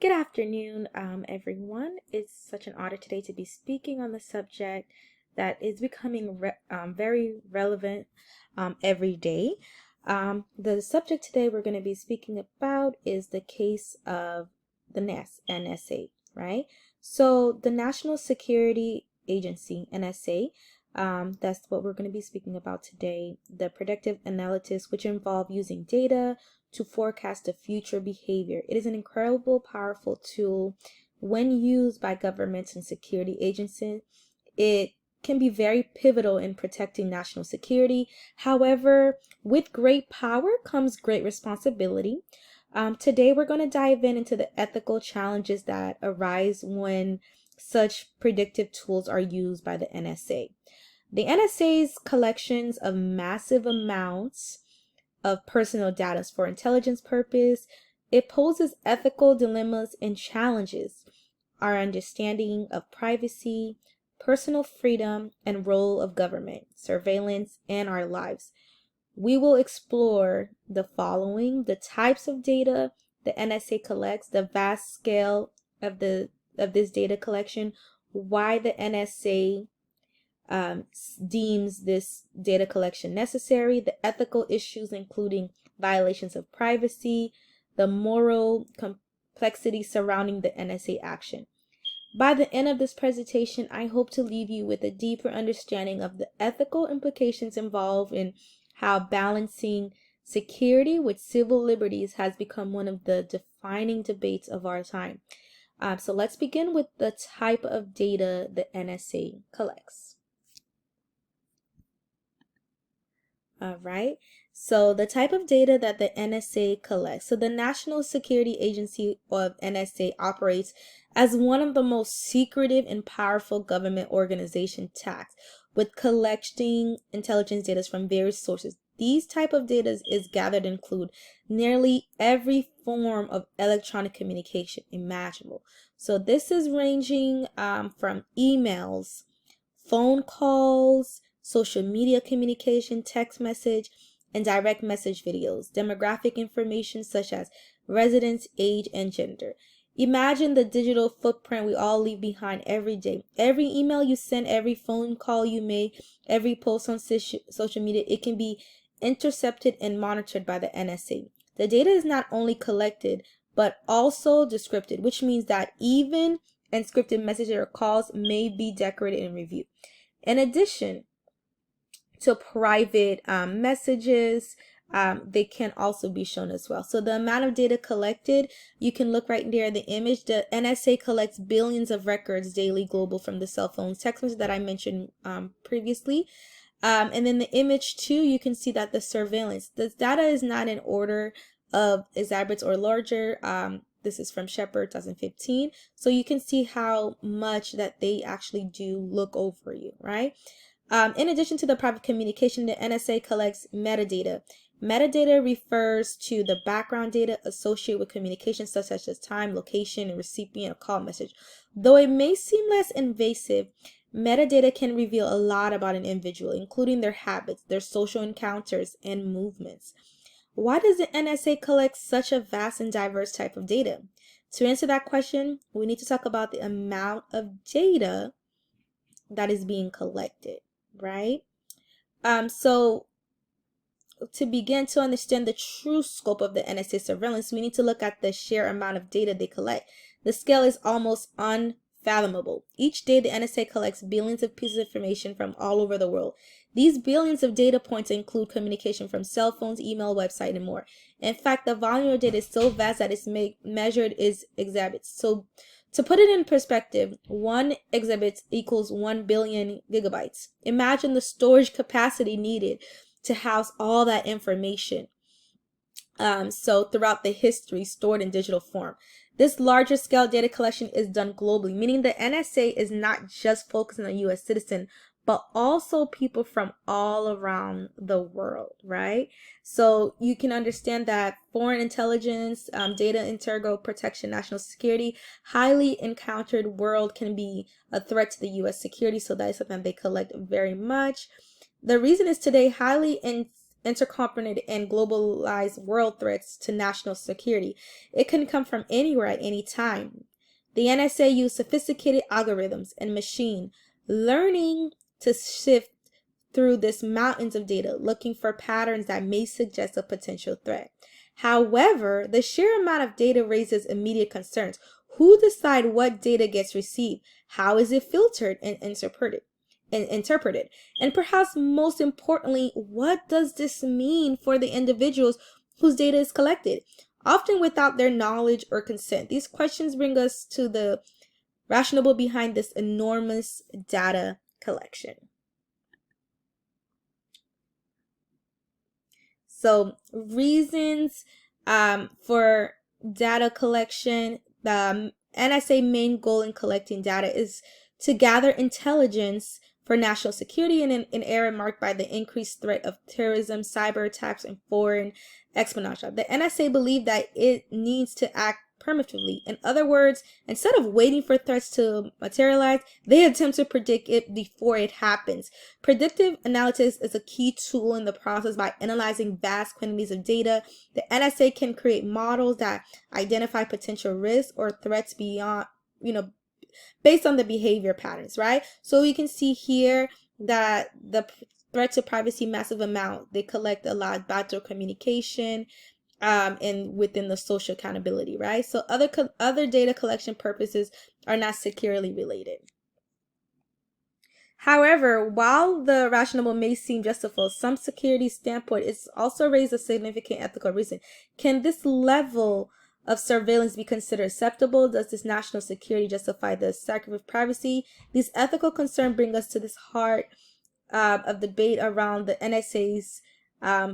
Good afternoon, everyone. It's such an honor today to be speaking on the subject that is becoming very relevant every day. The subject today we're going to be speaking about is the case of the NSA, right? So the National Security Agency, NSA, that's what we're going to be speaking about today. The predictive analysis, which involve using data to forecast the future behavior. It is an incredible, powerful tool when used by governments and security agencies. It can be very pivotal in protecting national security. However, with great power comes great responsibility. Today, we're going to dive into the ethical challenges that arise when such predictive tools are used by the NSA. The NSA's collections of massive amounts of personal data for intelligence purpose, it poses ethical dilemmas and challenges our understanding of privacy, personal freedom, and role of government, surveillance, and our lives. We will explore the following: the types of data the NSA collects, the vast scale of this data collection, why the NSA deems this data collection necessary, the ethical issues including violations of privacy, the moral complexity surrounding the NSA action. By the end of this presentation, I hope to leave you with a deeper understanding of the ethical implications involved in how balancing security with civil liberties has become one of the defining debates of our time. So let's begin with the type of data the NSA collects. All right. So the type of data that the NSA collects. So the National Security Agency of NSA operates as one of the most secretive and powerful government organization tasked with collecting intelligence data from various sources. These type of data is gathered include nearly every form of electronic communication imaginable. So this is ranging from emails, phone calls, social media communication, text message, and direct message videos, demographic information such as residence, age, and gender. Imagine the digital footprint we all leave behind every day. Every email you send, every phone call you make, every post on social media, it can be intercepted and monitored by the NSA. The data is not only collected, but also descripted, which means that even encrypted messages or calls may be decorated and reviewed. In addition to private messages, they can also be shown as well. So the amount of data collected, you can look right there in the image. The NSA collects billions of records daily global from the cell phones, text messages that I mentioned previously. And then the image too, you can see that the surveillance, the data is not in order of exabytes or larger. This is from Shepard 2015. So you can see how much that they actually do look over you, right? In addition to the private communication, the NSA collects metadata. Metadata refers to the background data associated with communication such as time, location, and recipient of call message. Though it may seem less invasive, metadata can reveal a lot about an individual, including their habits, their social encounters, and movements. Why does the NSA collect such a vast and diverse type of data? To answer that question, we need to talk about the amount of data that is being collected, right? So to begin to understand the true scope of the NSA surveillance, we need to look at the sheer amount of data they collect. The scale is almost unfathomable. Each day, the NSA collects billions of pieces of information from all over the world. These billions of data points include communication from cell phones, email, website, and more. In fact, the volume of data is so vast that it's measured as exabytes. So to put it in perspective, one exhibit equals 1 billion gigabytes. Imagine the storage capacity needed to house all that information. So throughout the history stored in digital form. This larger scale data collection is done globally, meaning the NSA is not just focusing on US citizen, but also people from all around the world, right? So you can understand that foreign intelligence, data integral protection, national security, highly encountered world can be a threat to the US security. So that is something they collect very much. The reason is today highly interconnected and globalized world threats to national security. It can come from anywhere at any time. The NSA used sophisticated algorithms and machine learning to sift through this mountains of data, looking for patterns that may suggest a potential threat. However, the sheer amount of data raises immediate concerns. Who decide what data gets received? How is it filtered and interpreted? And perhaps most importantly, what does this mean for the individuals whose data is collected, often without their knowledge or consent? These questions bring us to the rationale behind this enormous data collection. So reasons for data collection. The NSA main goal in collecting data is to gather intelligence for national security in an era marked by the increased threat of terrorism, cyber attacks, and foreign espionage. The NSA believed that it needs to act permanently. In other words, instead of waiting for threats to materialize, they attempt to predict it before it happens. Predictive analytics is a key tool in the process. By analyzing vast quantities of data, the NSA can create models that identify potential risks or threats beyond, based on the behavior patterns, right? So you can see here that the threat to privacy, massive amount. They collect a lot about their communication, and within the social accountability, right? So other data collection purposes are not securely related. However, while the rationale may seem justifiable, some security standpoint, it's also raised a significant ethical reason. Can this level of surveillance be considered acceptable? Does this national security justify the sacrifice of privacy? These ethical concerns bring us to this heart of debate around the NSA's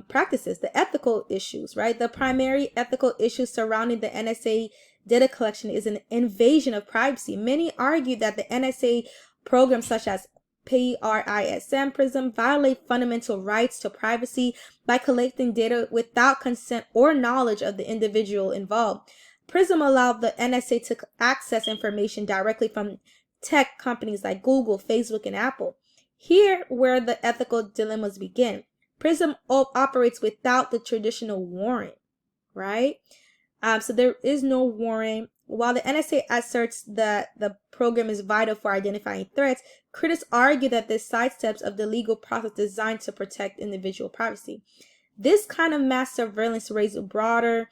practices, the ethical issues, right? The primary ethical issue surrounding the NSA data collection is an invasion of privacy. Many argue that the NSA programs such as PRISM violate fundamental rights to privacy by collecting data without consent or knowledge of the individual involved. PRISM allowed the NSA to access information directly from tech companies like Google, Facebook, and Apple. Here where the ethical dilemmas begin. PRISM operates without the traditional warrant, right? So there is no warrant. While the NSA asserts that the program is vital for identifying threats, critics argue that this sidesteps of the legal process designed to protect individual privacy. This kind of mass surveillance raises broader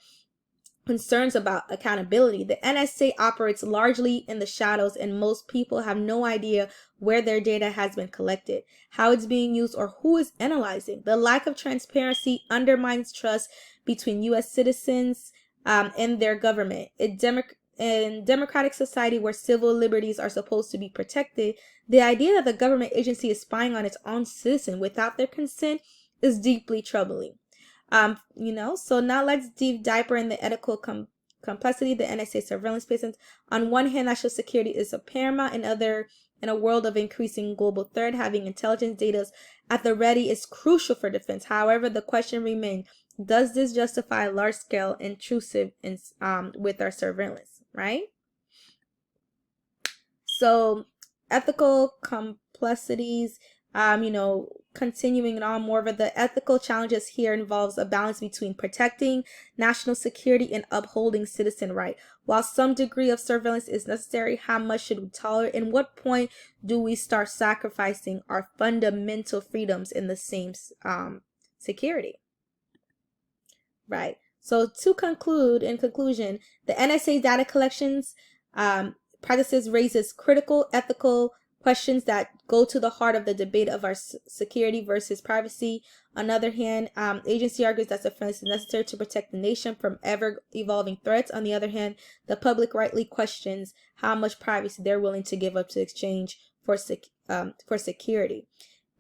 concerns about accountability. The NSA operates largely in the shadows, and most people have no idea where their data has been collected, how it's being used, or who is analyzing. The lack of transparency undermines trust between U.S. citizens and their government. In democratic society where civil liberties are supposed to be protected, the idea that the government agency is spying on its own citizen without their consent is deeply troubling. So now let's dive deeper in the ethical complexity the NSA surveillance presents. On one hand, national security is a paramount. In a world of increasing global threat, having intelligence data at the ready is crucial for defense. However, the question remains: does this justify large-scale intrusive with our surveillance? Right? So, ethical complexities. Continuing on more of the ethical challenges here involves a balance between protecting national security and upholding citizen right. While some degree of surveillance is necessary, how much should we tolerate? And what point do we start sacrificing our fundamental freedoms in the same security? Right. So in conclusion, the NSA data collections practices raises critical ethical questions that go to the heart of the debate of our security versus privacy. On the other hand, agency argues that surveillance is necessary to protect the nation from ever-evolving threats. On the other hand, the public rightly questions how much privacy they're willing to give up to exchange for security.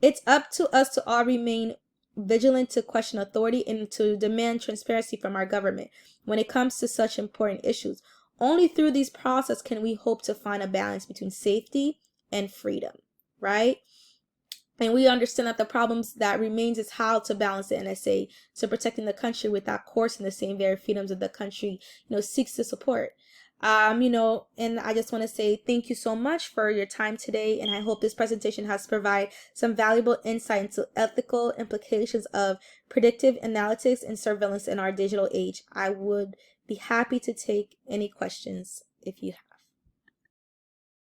It's up to us to all remain vigilant, to question authority, and to demand transparency from our government when it comes to such important issues. Only through these processes can we hope to find a balance between safety and freedom, right? And we understand that the problems that remains is how to balance the NSA to protecting the country without coercing the same very freedoms that the country, seeks to support. And I just want to say thank you so much for your time today, and I hope this presentation has provided some valuable insight into ethical implications of predictive analytics and surveillance in our digital age. I would be happy to take any questions if you have.